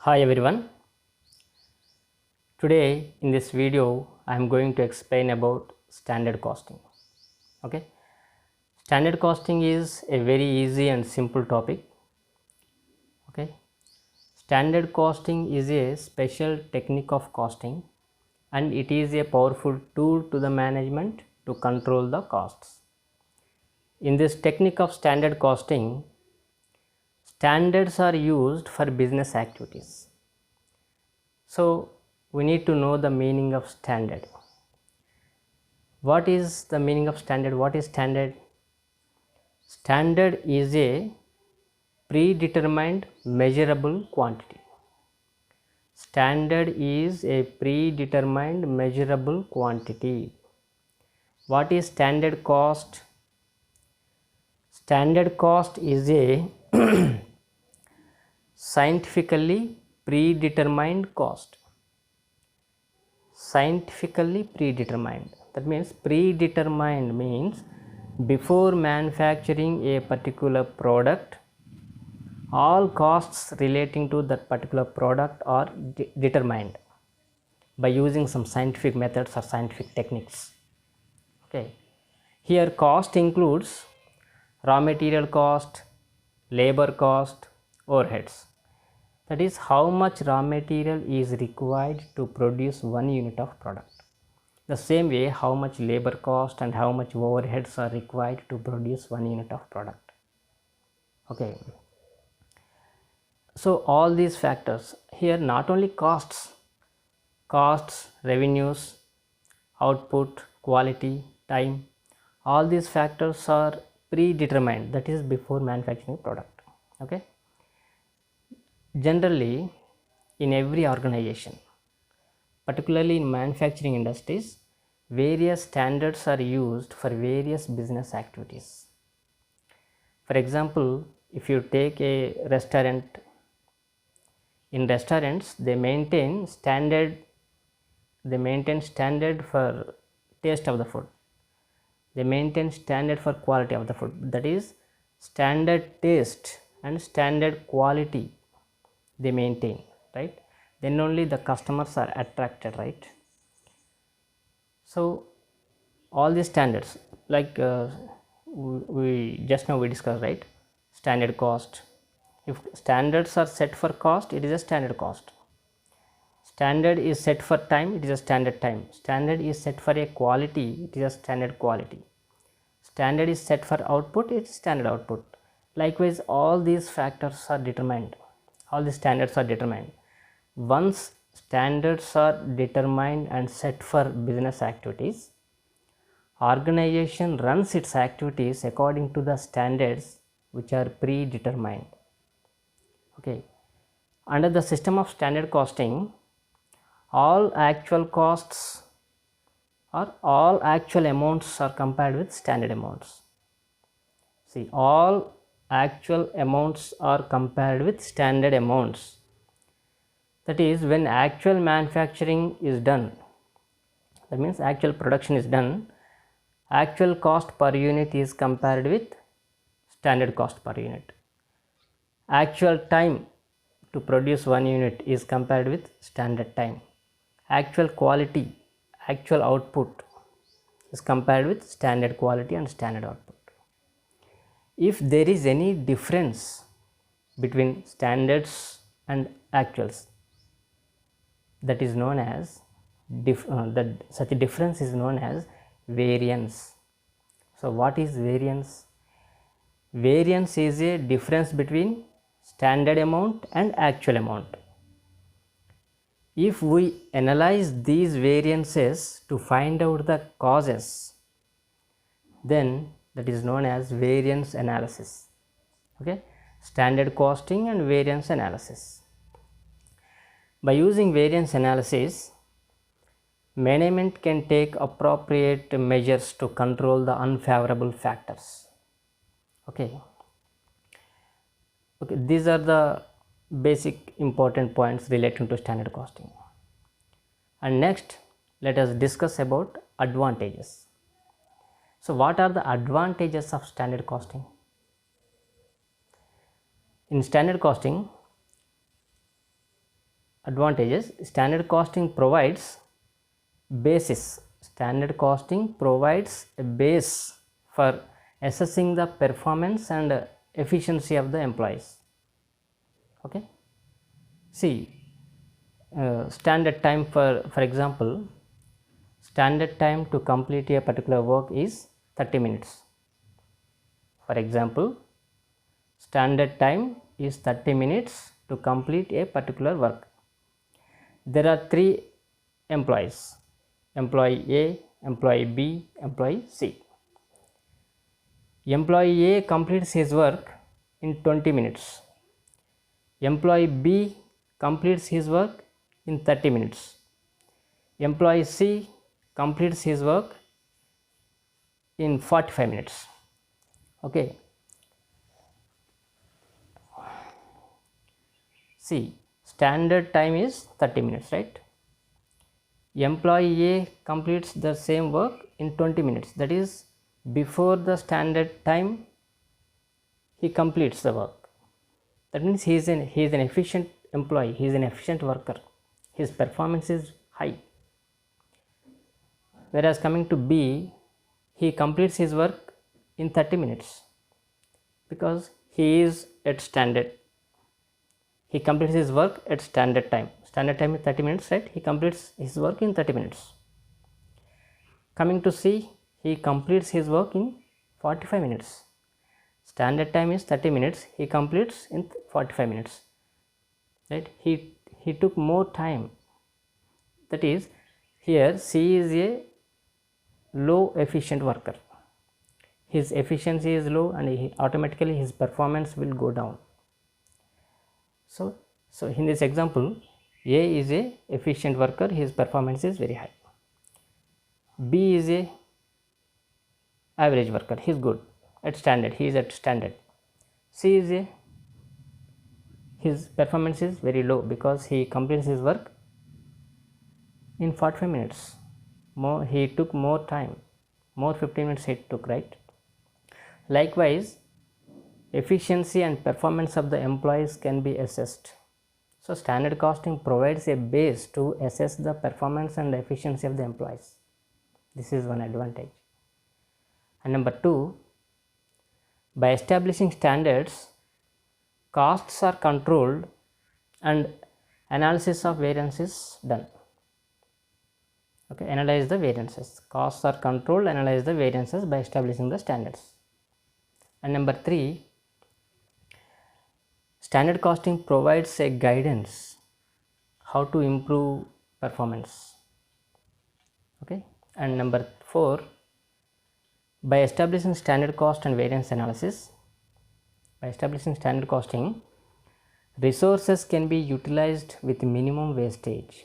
Hi everyone. Today in this video I am going to explain about standard costing. Okay. Standard costing is a very easy and simple topic. Okay. Standard costing is a special technique of costing and it is a powerful tool to the management to control the costs. In this technique of standard costing, standards are used for business activities. So we need to know the meaning of standard. What is the meaning of standard? What is standard? Standard is a predetermined measurable quantity. Standard is a predetermined measurable quantity. What is standard cost? Standard cost is a scientifically predetermined cost. Scientifically predetermined. That means predetermined means before manufacturing a particular product, all costs relating to that particular product are determined by using some scientific methods or scientific techniques. Okay. Here cost includes raw material cost, labor cost, overheads. That is how much raw material is required to produce one unit of product. The same way how much labor cost and how much overheads are required to produce one unit of product. Okay. So all these factors here, not only costs, revenues, output, quality, time, all these factors are predetermined, that is before manufacturing product. Okay. Generally in every organization, particularly in manufacturing industries, various standards are used for various business activities. For example, if you take a restaurant, in restaurants they maintain standard for taste of the food. They maintain standard for quality of the food. That is standard taste and standard quality they maintain, right? Then only the customers are attracted, right? So all these standards, like we just now we discussed, right? Standard cost. If standards are set for cost, it is a standard cost. Standard is set for time, it is a standard time. Standard is set for a quality, it is a standard quality. Standard is set for output, it is standard output. Likewise, all these factors are determined. All the standards are determined. Once standards are determined and set for business activities, organization runs its activities according to the standards which are predetermined. Okay. Under the system of standard costing, all actual costs or all actual amounts are compared with standard amounts. See, all actual amounts are compared with standard amounts. That is, when actual manufacturing is done, that means actual production is done, actual cost per unit is compared with standard cost per unit. Actual time to produce one unit is compared with standard time. Actual quality, actual output is compared with standard quality and standard output. If there is any difference between standards and actuals, that is known as such a difference is known as variance. So what is variance? Variance is a difference between standard amount and actual amount. If we analyze these variances to find out the causes, then that is known as variance analysis. Okay, standard costing and variance analysis. By using variance analysis, management can take appropriate measures to control the unfavorable factors. Okay, these are the basic important points relating to standard costing. And next, let us discuss about advantages. So what are the advantages of standard costing? In standard costing, advantages. Standard costing provides basis. Standard costing provides a base for assessing the performance and efficiency of the employees. Okay. See, standard time, for example, standard time to complete a particular work is 30 minutes. For example, standard time is 30 minutes to complete a particular work. There are 3 employees: employee A, employee B, employee C. Employee A completes his work in 20 minutes. Employee B completes his work in 30 minutes. Employee C completes his work in 45 minutes. Okay. See, standard time is 30 minutes, right? Employee A completes the same work in 20 minutes. That is, before the standard time he completes the work. That means he is an efficient employee, he is an efficient worker, his performance is high. Whereas coming to B, he completes his work in 30 minutes because he is at standard. He completes his work at standard time. Standard time is 30 minutes, right? He completes his work in 30 minutes. Coming to C, he completes his work in 45 minutes. Standard time is 30 minutes, he completes in 45 minutes, right? He took more time. That is, here C is a low efficient worker. His efficiency is low and automatically his performance will go down. So in this example, A is a efficient worker, his performance is very high. B is a average worker, he is good at standard, he is at standard. C is his performance is very low because he completes his work in 45 minutes. He took more time, more 15 minutes he took, right? Likewise, efficiency and performance of the employees can be assessed. So standard costing provides a base to assess the performance and efficiency of the employees. This is one advantage. And number 2, by establishing standards, costs are controlled and analysis of variance is done. Okay, analyze the variances. Costs are controlled, analyze the variances by establishing the standards. And number 3, standard costing provides a guidance how to improve performance. Okay, and number 4, by establishing standard cost and variance analysis, by establishing standard costing, resources can be utilized with minimum wastage.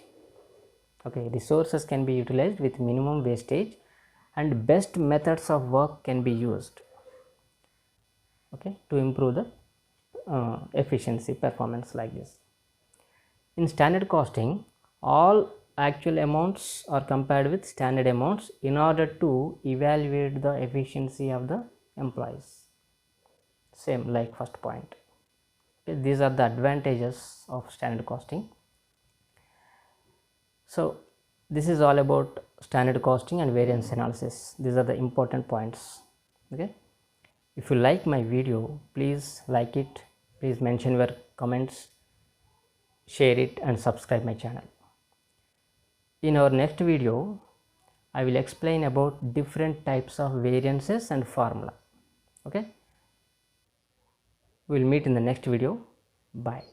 Okay, resources can be utilized with minimum wastage and best methods of work can be used, okay, to improve the efficiency, performance, like this. In standard costing, all actual amounts are compared with standard amounts in order to evaluate the efficiency of the employees. Same like first point. Okay, these are the advantages of standard costing. So this is all about standard costing and variance analysis. These are the important points. Okay, if you like my video, please like it, please mention your comments, share it and subscribe my channel. In our next video, I will explain about different types of variances and formula. Okay, we will meet in the next video. Bye.